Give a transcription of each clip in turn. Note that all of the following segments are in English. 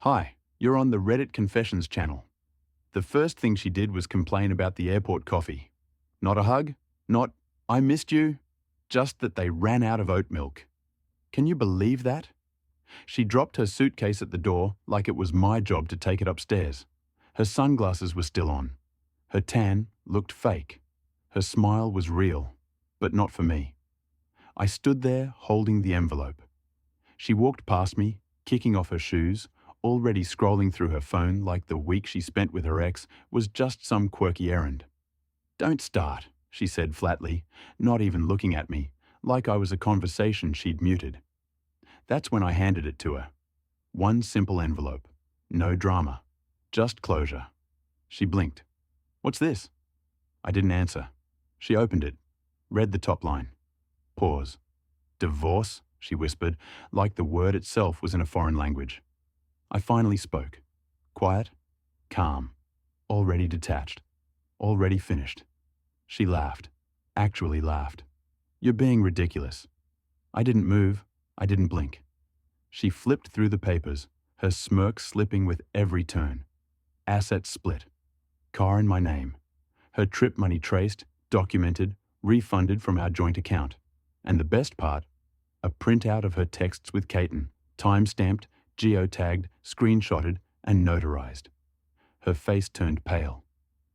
Hi, you're on the Reddit Confessions channel. The first thing she did was complain about the airport coffee. Not a hug, not, I missed you, just that they ran out of oat milk. Can you believe that? She dropped her suitcase at the door like it was my job to take it upstairs. Her sunglasses were still on. Her tan looked fake. Her smile was real, but not for me. I stood there holding the envelope. She walked past me, kicking off her shoes, already scrolling through her phone like the week she spent with her ex was just some quirky errand. "Don't start," she said flatly, not even looking at me, like I was a conversation she'd muted. That's when I handed it to her. One simple envelope. No drama. Just closure. She blinked. "What's this?" I didn't answer. She opened it, read the top line. Pause. "Divorce?" she whispered, like the word itself was in a foreign language. I finally spoke. Quiet, calm, already detached, already finished. She laughed, actually laughed. "You're being ridiculous." I didn't move, I didn't blink. She flipped through the papers, her smirk slipping with every turn. Assets split. Car in my name. Her trip money traced, documented, refunded from our joint account. And the best part, a printout of her texts with Caton, time-stamped, geotagged, screenshotted, and notarized. Her face turned pale.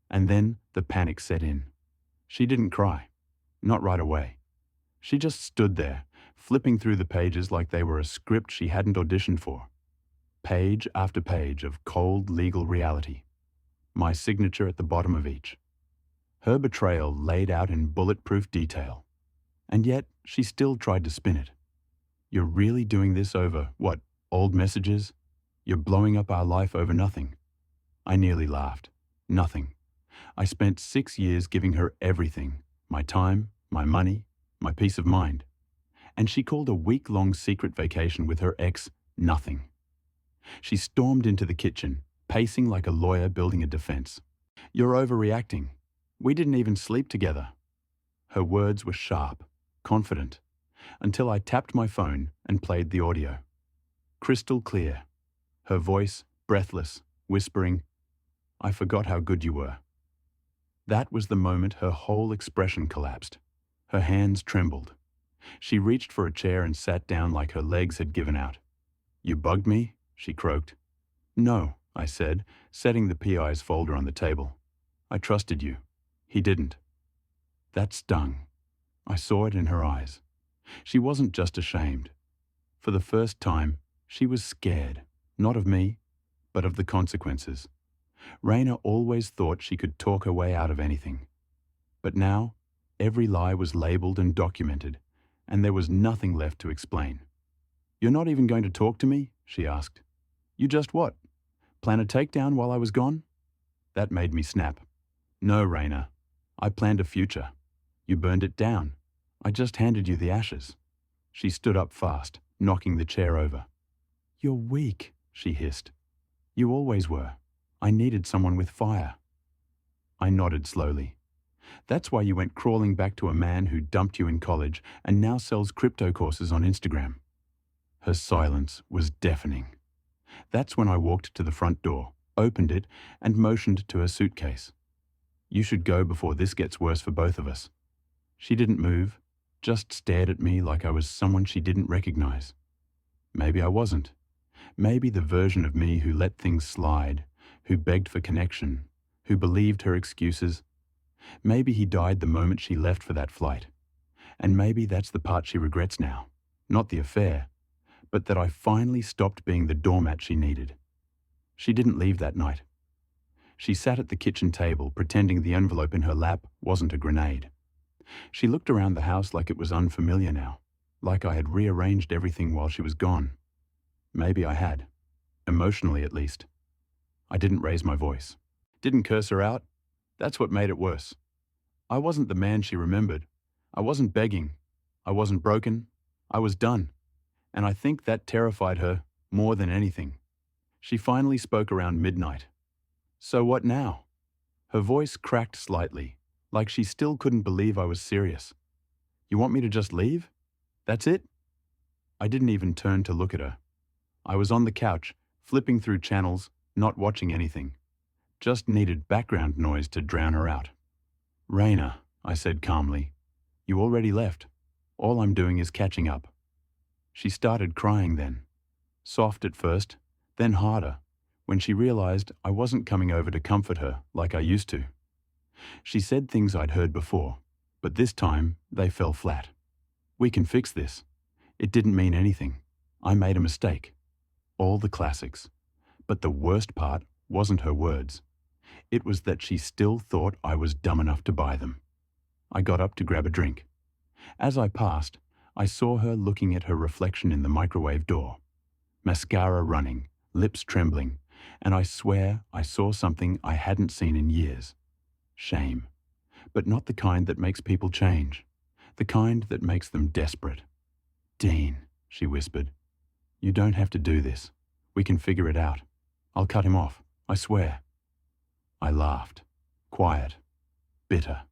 And then the panic set in. She didn't cry. Not right away. She just stood there, flipping through the pages like they were a script she hadn't auditioned for. Page after page of cold legal reality. My signature at the bottom of each. Her betrayal laid out in bulletproof detail. And yet, she still tried to spin it. "You're really doing this over, what, old messages? You're blowing up our life over nothing." I nearly laughed. Nothing. I spent 6 years giving her everything. My time, my money, my peace of mind. And she called a week-long secret vacation with her ex nothing. She stormed into the kitchen, pacing like a lawyer building a defense. "You're overreacting. We didn't even sleep together." Her words were sharp, confident, until I tapped my phone and played the audio. Crystal clear. Her voice, breathless, whispering, "I forgot how good you were." That was the moment her whole expression collapsed. Her hands trembled. She reached for a chair and sat down like her legs had given out. "You bugged me?" she croaked. "No," I said, setting the PI's folder on the table. "I trusted you." He didn't. That stung. I saw it in her eyes. She wasn't just ashamed. For the first time, she was scared, not of me, but of the consequences. Raina always thought she could talk her way out of anything. But now, every lie was labeled and documented, and there was nothing left to explain. "You're not even going to talk to me?" she asked. "You just what? Plan a takedown while I was gone?" That made me snap. "No, Raina. I planned a future. You burned it down. I just handed you the ashes." She stood up fast, knocking the chair over. "You're weak," she hissed. "You always were. I needed someone with fire." I nodded slowly. "That's why you went crawling back to a man who dumped you in college and now sells crypto courses on Instagram." Her silence was deafening. That's when I walked to the front door, opened it, and motioned to her suitcase. "You should go before this gets worse for both of us." She didn't move, just stared at me like I was someone she didn't recognize. Maybe I wasn't. Maybe the version of me who let things slide, who begged for connection, who believed her excuses. Maybe he died the moment she left for that flight. And maybe that's the part she regrets now. Not the affair, but that I finally stopped being the doormat she needed. She didn't leave that night. She sat at the kitchen table, pretending the envelope in her lap wasn't a grenade. She looked around the house like it was unfamiliar now, like I had rearranged everything while she was gone. Maybe I had. Emotionally, at least. I didn't raise my voice. Didn't curse her out. That's what made it worse. I wasn't the man she remembered. I wasn't begging. I wasn't broken. I was done. And I think that terrified her more than anything. She finally spoke around midnight. "So what now?" Her voice cracked slightly, like she still couldn't believe I was serious. "You want me to just leave? That's it?" I didn't even turn to look at her. I was on the couch, flipping through channels, not watching anything. Just needed background noise to drown her out. "Raina," I said calmly, "you already left. All I'm doing is catching up." She started crying then. Soft at first, then harder, when she realized I wasn't coming over to comfort her like I used to. She said things I'd heard before, but this time they fell flat. "We can fix this. It didn't mean anything. I made a mistake." All the classics. But the worst part wasn't her words. It was that she still thought I was dumb enough to buy them. I got up to grab a drink. As I passed, I saw her looking at her reflection in the microwave door. Mascara running, lips trembling, and I swear I saw something I hadn't seen in years. Shame. But not the kind that makes people change. The kind that makes them desperate. "Dean," she whispered, "you don't have to do this. We can figure it out. I'll cut him off, I swear." I laughed. Quiet. Bitter.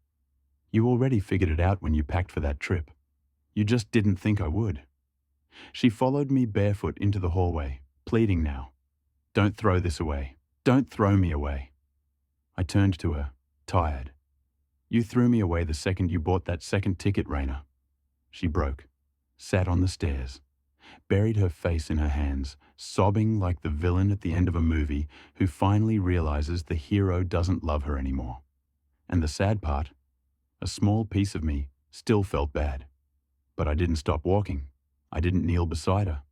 "You already figured it out when you packed for that trip. You just didn't think I would." She followed me barefoot into the hallway, pleading now. "Don't throw this away. Don't throw me away." I turned to her, tired. "You threw me away the second you bought that second ticket, Raina." She broke, sat on the stairs, buried her face in her hands, sobbing like the villain at the end of a movie who finally realizes the hero doesn't love her anymore. And the sad part, a small piece of me still felt bad. But I didn't stop walking. I didn't kneel beside her.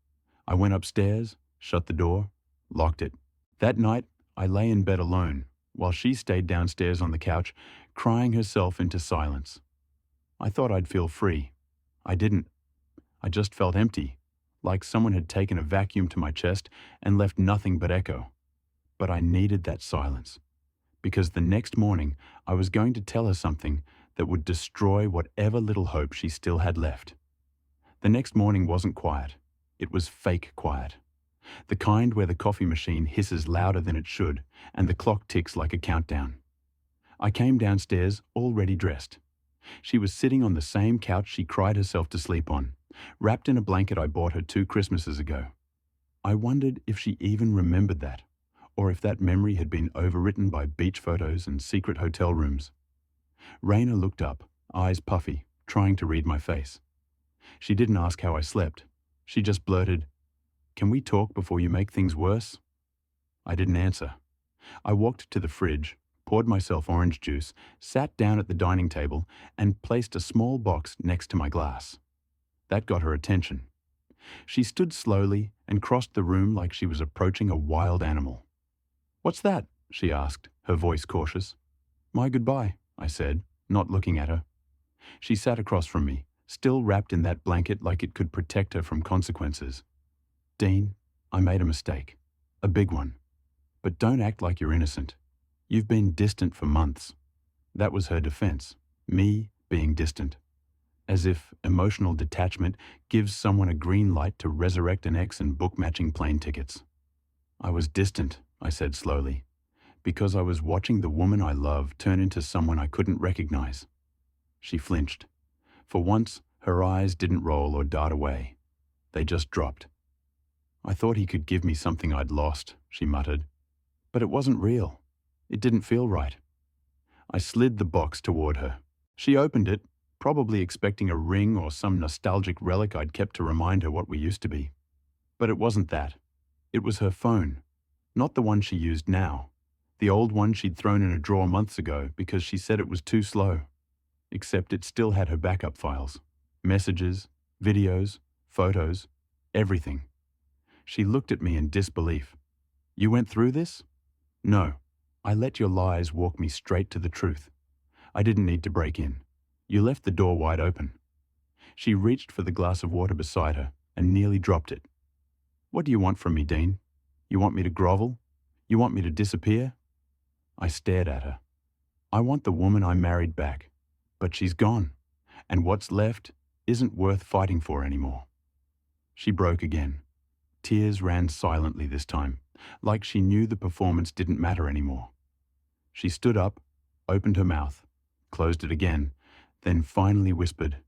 I went upstairs, shut the door, locked it. That night, I lay in bed alone, while she stayed downstairs on the couch, crying herself into silence. I thought I'd feel free. I didn't. I just felt empty, like someone had taken a vacuum to my chest and left nothing but echo. But I needed that silence, because the next morning I was going to tell her something that would destroy whatever little hope she still had left. The next morning wasn't quiet. It was fake quiet. The kind where the coffee machine hisses louder than it should and the clock ticks like a countdown. I came downstairs already dressed. She was sitting on the same couch she cried herself to sleep on, wrapped in a blanket I bought her 2 Christmases ago. I wondered if she even remembered that, or if that memory had been overwritten by beach photos and secret hotel rooms. Raina looked up, eyes puffy, trying to read my face. She didn't ask how I slept. She just blurted, "Can we talk before you make things worse?" I didn't answer. I walked to the fridge, poured myself orange juice, sat down at the dining table, and placed a small box next to my glass. That got her attention. She stood slowly and crossed the room like she was approaching a wild animal. "What's that?" she asked, her voice cautious. "My goodbye," I said, not looking at her. She sat across from me, still wrapped in that blanket like it could protect her from consequences. "Dean, I made a mistake. A big one. But don't act like you're innocent. You've been distant for months." That was her defense, me being distant. As if emotional detachment gives someone a green light to resurrect an ex and book matching plane tickets. "I was distant," I said slowly, "because I was watching the woman I love turn into someone I couldn't recognize." She flinched. For once, her eyes didn't roll or dart away. They just dropped. "I thought he could give me something I'd lost," she muttered. "But it wasn't real. It didn't feel right." I slid the box toward her. She opened it, probably expecting a ring or some nostalgic relic I'd kept to remind her what we used to be. But it wasn't that. It was her phone. Not the one she used now. The old one she'd thrown in a drawer months ago because she said it was too slow. Except it still had her backup files. Messages, videos, photos, everything. She looked at me in disbelief. "You went through this?" "No. I let your lies walk me straight to the truth. I didn't need to break in. You left the door wide open." She reached for the glass of water beside her and nearly dropped it. "What do you want from me, Dean? You want me to grovel? You want me to disappear?" I stared at her. "I want the woman I married back. But she's gone, and what's left isn't worth fighting for anymore." She broke again. Tears ran silently this time, like she knew the performance didn't matter anymore. She stood up, opened her mouth, closed it again, then finally whispered,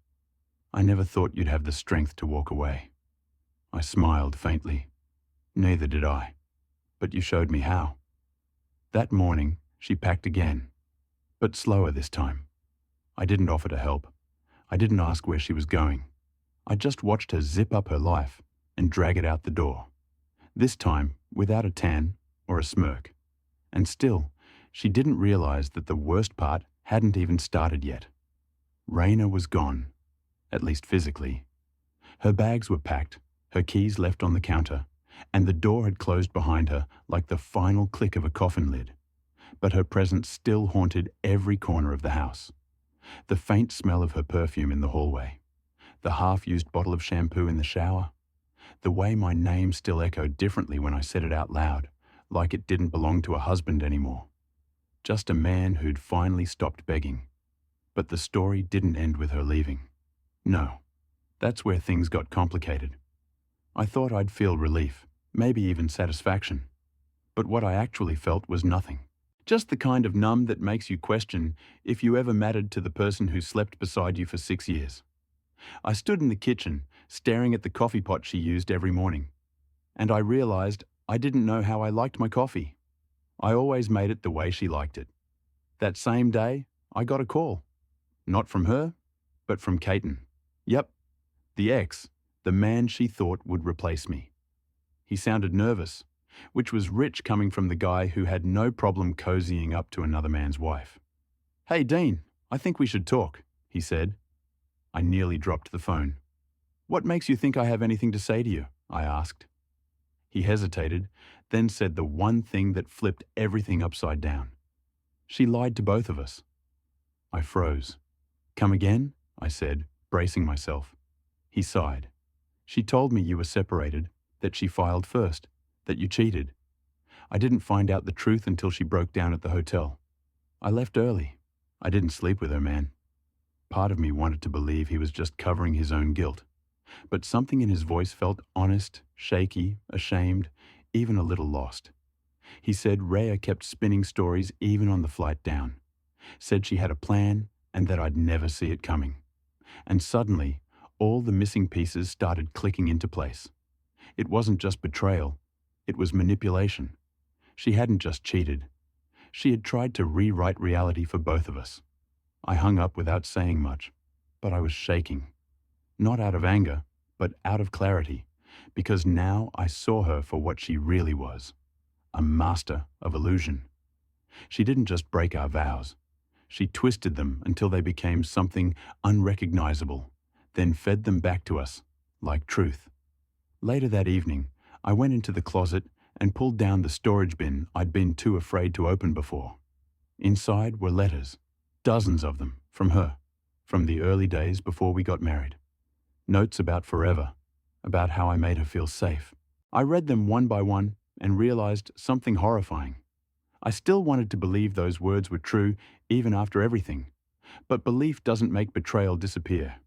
"I never thought you'd have the strength to walk away." I smiled faintly. Neither did I. but you showed me how. That morning, she packed again, but slower this time. I didn't offer to help. I didn't ask where she was going. I just watched her zip up her life and drag it out the door. This time, without a tan or a smirk. And still, she didn't realize that the worst part hadn't even started yet. Raina was gone, at least physically. Her bags were packed, her keys left on the counter, and the door had closed behind her like the final click of a coffin lid. But her presence still haunted every corner of the house. The faint smell of her perfume in the hallway, the half-used bottle of shampoo in the shower, the way my name still echoed differently when I said it out loud, like it didn't belong to a husband anymore. Just a man who'd finally stopped begging. But the story didn't end with her leaving. No, that's where things got complicated. I thought I'd feel relief, maybe even satisfaction. But what I actually felt was nothing. Just the kind of numb that makes you question if you ever mattered to the person who slept beside you for 6 years. I stood in the kitchen, staring at the coffee pot she used every morning. And I realized I didn't know how I liked my coffee. I always made it the way she liked it. That same day, I got a call. Not from her, but from Caton. Yep, the ex, the man she thought would replace me. He sounded nervous, which was rich coming from the guy who had no problem cozying up to another man's wife. "Hey, Dean, I think we should talk," he said. I nearly dropped the phone. "What makes you think I have anything to say to you?" I asked. He hesitated, then said the one thing that flipped everything upside down. "She lied to both of us." I froze. "Come again?" I said, bracing myself. He sighed. "She told me you were separated, that she filed first, that you cheated. I didn't find out the truth until she broke down at the hotel. I left early. I didn't sleep with her, man." Part of me wanted to believe he was just covering his own guilt, but something in his voice felt honest, shaky, ashamed, even a little lost. He said Rhea kept spinning stories even on the flight down, said she had a plan and that I'd never see it coming. And suddenly, all the missing pieces started clicking into place. It wasn't just betrayal, it was manipulation. She hadn't just cheated. She had tried to rewrite reality for both of us. I hung up without saying much, but I was shaking. Not out of anger, but out of clarity, because now I saw her for what she really was, a master of illusion. She didn't just break our vows. She twisted them until they became something unrecognizable, then fed them back to us, like truth. Later that evening, I went into the closet and pulled down the storage bin I'd been too afraid to open before. Inside were letters, dozens of them, from her, from the early days before we got married. Notes about forever, about how I made her feel safe. I read them one by one and realized something horrifying. I still wanted to believe those words were true even after everything, but belief doesn't make betrayal disappear.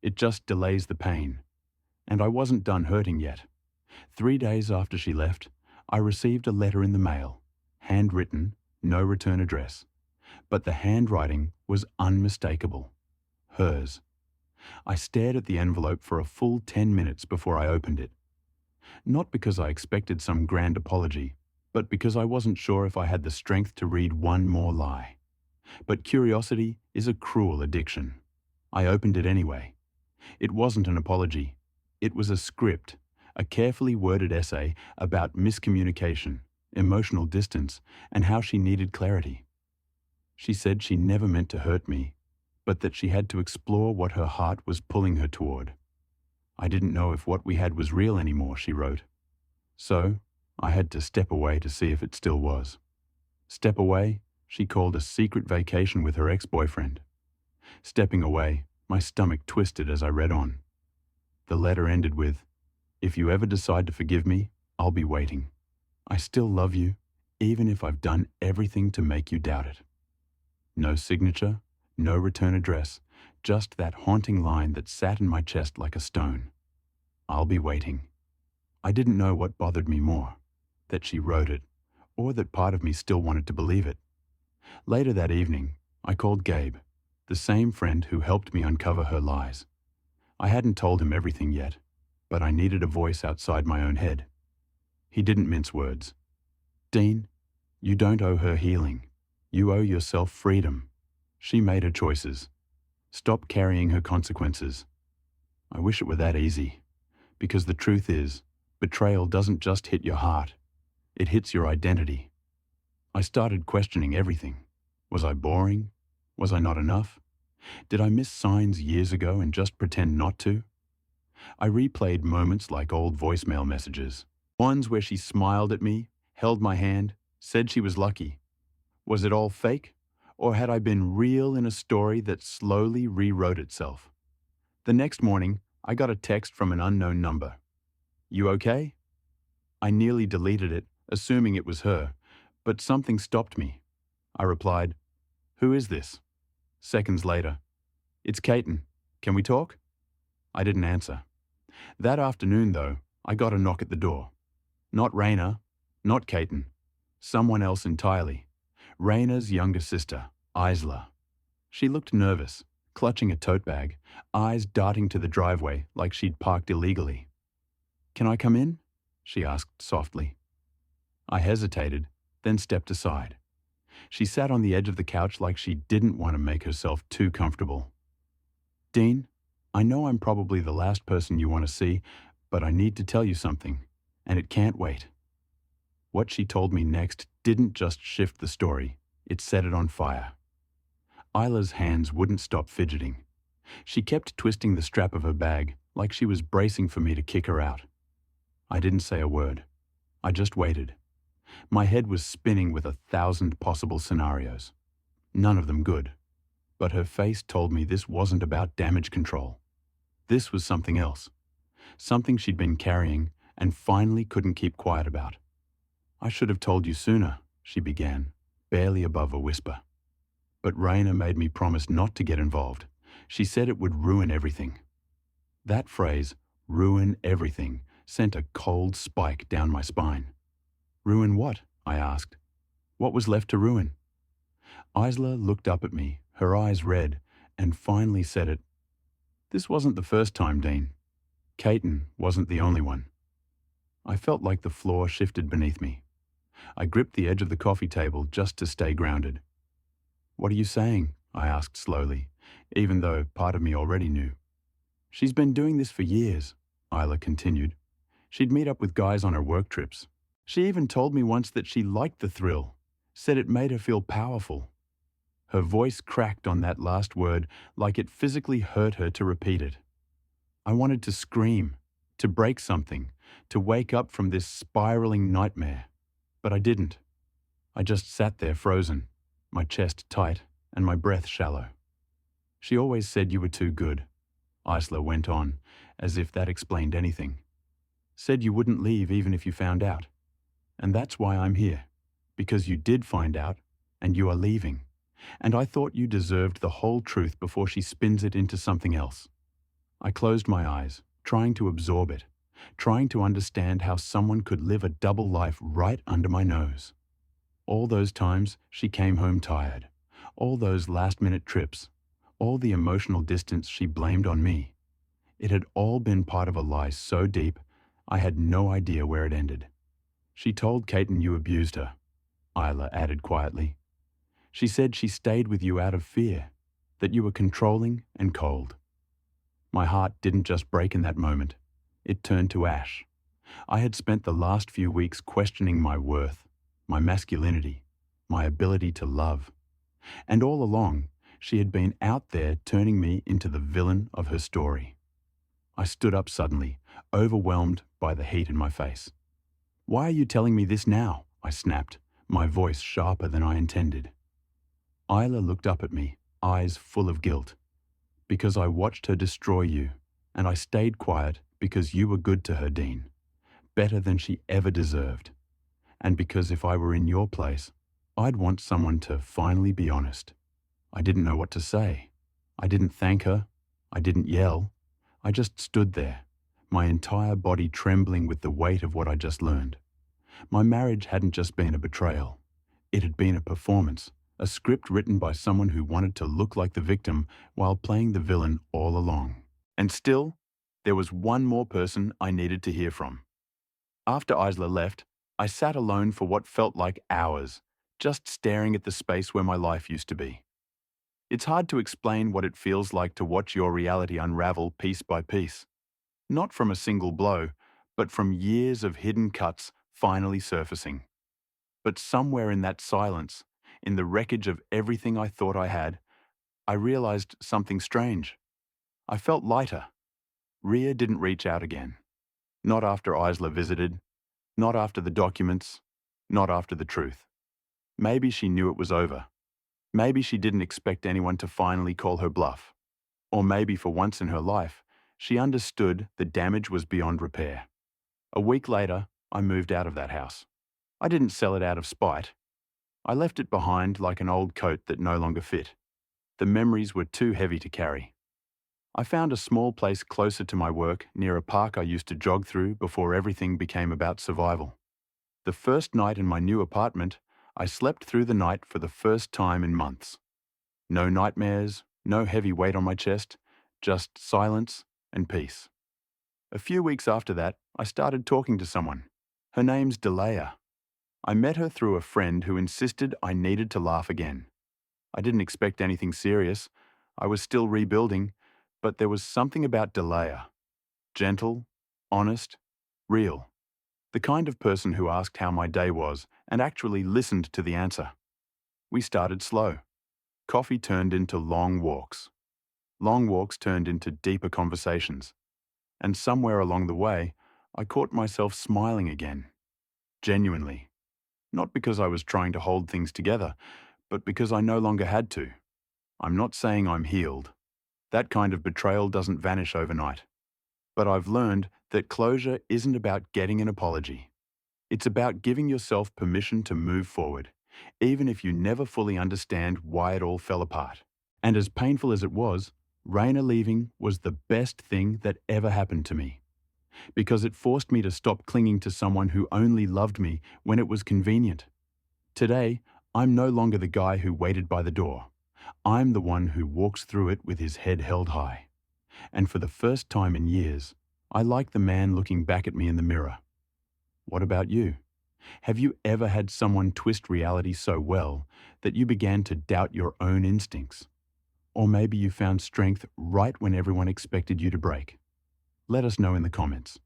It just delays the pain. And I wasn't done hurting yet. 3 days after she left, I received a letter in the mail, handwritten, no return address. But the handwriting was unmistakable. Hers. I stared at the envelope for a full 10 minutes before I opened it. Not because I expected some grand apology, but because I wasn't sure if I had the strength to read one more lie. But curiosity is a cruel addiction. I opened it anyway. It wasn't an apology. It was a script, a carefully worded essay about miscommunication, emotional distance, and how she needed clarity. She said she never meant to hurt me, but that she had to explore what her heart was pulling her toward. I didn't know if what we had was real anymore, she wrote. So, I had to step away to see if it still was. Step away, she called a secret vacation with her ex-boyfriend. Stepping away, my stomach twisted as I read on. The letter ended with, "If you ever decide to forgive me, I'll be waiting. I still love you, even if I've done everything to make you doubt it." No signature, no return address, just that haunting line that sat in my chest like a stone. "I'll be waiting." I didn't know what bothered me more, that she wrote it, or that part of me still wanted to believe it. Later that evening, I called Gabe, the same friend who helped me uncover her lies. I hadn't told him everything yet, but I needed a voice outside my own head. He didn't mince words. Dean, you don't owe her healing. You owe yourself freedom. She made her choices. Stop carrying her consequences. I wish it were that easy. Because the truth is, betrayal doesn't just hit your heart. It hits your identity. I started questioning everything. Was I boring? Was I not enough? Did I miss signs years ago and just pretend not to? I replayed moments like old voicemail messages. Ones where she smiled at me, held my hand, said she was lucky. Was it all fake? Or had I been real in a story that slowly rewrote itself? The next morning, I got a text from an unknown number. You okay? I nearly deleted it, assuming it was her, but something stopped me. I replied, Who is this? Seconds later, It's Caton. Can we talk? I didn't answer. That afternoon, though, I got a knock at the door. Not Raina, not Caton. Someone else entirely. Raina's younger sister, Isla. She looked nervous, clutching a tote bag, eyes darting to the driveway like she'd parked illegally. Can I come in? She asked softly. I hesitated, then stepped aside. She sat on the edge of the couch like she didn't want to make herself too comfortable. Dean, I know I'm probably the last person you want to see, but I need to tell you something, and it can't wait. What she told me next didn't just shift the story, it set it on fire. Isla's hands wouldn't stop fidgeting. She kept twisting the strap of her bag like she was bracing for me to kick her out. I didn't say a word. I just waited. My head was spinning with 1,000 possible scenarios. None of them good. But her face told me this wasn't about damage control. This was something else. Something she'd been carrying and finally couldn't keep quiet about. I should have told you sooner, she began, barely above a whisper. But Raina made me promise not to get involved. She said it would ruin everything. That phrase, ruin everything, sent a cold spike down my spine. Ruin what? I asked. What was left to ruin? Isla looked up at me, her eyes red, and finally said it. This wasn't the first time, Dean. Caton wasn't the only one. I felt like the floor shifted beneath me. I gripped the edge of the coffee table just to stay grounded. What are you saying? I asked slowly, even though part of me already knew. She's been doing this for years, Isla continued. She'd meet up with guys on her work trips. She even told me once that she liked the thrill, said it made her feel powerful. Her voice cracked on that last word like it physically hurt her to repeat it. I wanted to scream, to break something, to wake up from this spiraling nightmare. But I didn't. I just sat there frozen, my chest tight and my breath shallow. She always said you were too good, Isla went on, as if that explained anything. Said you wouldn't leave even if you found out. And that's why I'm here, because you did find out and you are leaving. And I thought you deserved the whole truth before she spins it into something else. I closed my eyes, trying to absorb it, trying to understand how someone could live a double life right under my nose. All those times she came home tired, all those last-minute trips, all the emotional distance she blamed on me. It had all been part of a lie so deep, I had no idea where it ended. She told Caton you abused her, Isla added quietly. She said she stayed with you out of fear, that you were controlling and cold. My heart didn't just break in that moment. It turned to ash. I had spent the last few weeks questioning my worth, my masculinity, my ability to love. And all along, she had been out there turning me into the villain of her story. I stood up suddenly, overwhelmed by the heat in my face. Why are you telling me this now? I snapped, my voice sharper than I intended. Isla looked up at me, eyes full of guilt. Because I watched her destroy you, and I stayed quiet because you were good to her, Dean. Better than she ever deserved. And because if I were in your place, I'd want someone to finally be honest. I didn't know what to say. I didn't thank her. I didn't yell. I just stood there, my entire body trembling with the weight of what I just learned. My marriage hadn't just been a betrayal. It had been a performance, a script written by someone who wanted to look like the victim while playing the villain all along. And still, there was one more person I needed to hear from. After Isla left, I sat alone for what felt like hours, just staring at the space where my life used to be. It's hard to explain what it feels like to watch your reality unravel piece by piece. Not from a single blow, but from years of hidden cuts finally surfacing. But somewhere in that silence, in the wreckage of everything I thought I had, I realized something strange. I felt lighter. Ria didn't reach out again. Not after Isla visited, not after the documents, not after the truth. Maybe she knew it was over. Maybe she didn't expect anyone to finally call her bluff. Or maybe for once in her life, she understood the damage was beyond repair. A week later, I moved out of that house. I didn't sell it out of spite. I left it behind like an old coat that no longer fit. The memories were too heavy to carry. I found a small place closer to my work near a park I used to jog through before everything became about survival. The first night in my new apartment, I slept through the night for the first time in months. No nightmares, no heavy weight on my chest, just silence and peace. A few weeks after that, I started talking to someone. Her name's Delaya. I met her through a friend who insisted I needed to laugh again. I didn't expect anything serious. I was still rebuilding, but there was something about Delaya. Gentle, honest, real. The kind of person who asked how my day was and actually listened to the answer. We started slow. Coffee turned into long walks. Long walks turned into deeper conversations. And somewhere along the way, I caught myself smiling again. Genuinely. Not because I was trying to hold things together, but because I no longer had to. I'm not saying I'm healed. That kind of betrayal doesn't vanish overnight. But I've learned that closure isn't about getting an apology. It's about giving yourself permission to move forward, even if you never fully understand why it all fell apart. And as painful as it was, Raina leaving was the best thing that ever happened to me. Because it forced me to stop clinging to someone who only loved me when it was convenient. Today, I'm no longer the guy who waited by the door. I'm the one who walks through it with his head held high. And for the first time in years, I like the man looking back at me in the mirror. What about you? Have you ever had someone twist reality so well that you began to doubt your own instincts? Or maybe you found strength right when everyone expected you to break? Let us know in the comments.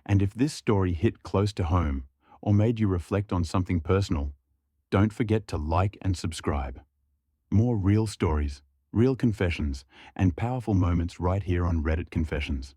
And if this story hit close to home or made you reflect on something personal, don't forget to like and subscribe. More real stories, real confessions, and powerful moments right here on Reddit Confessions.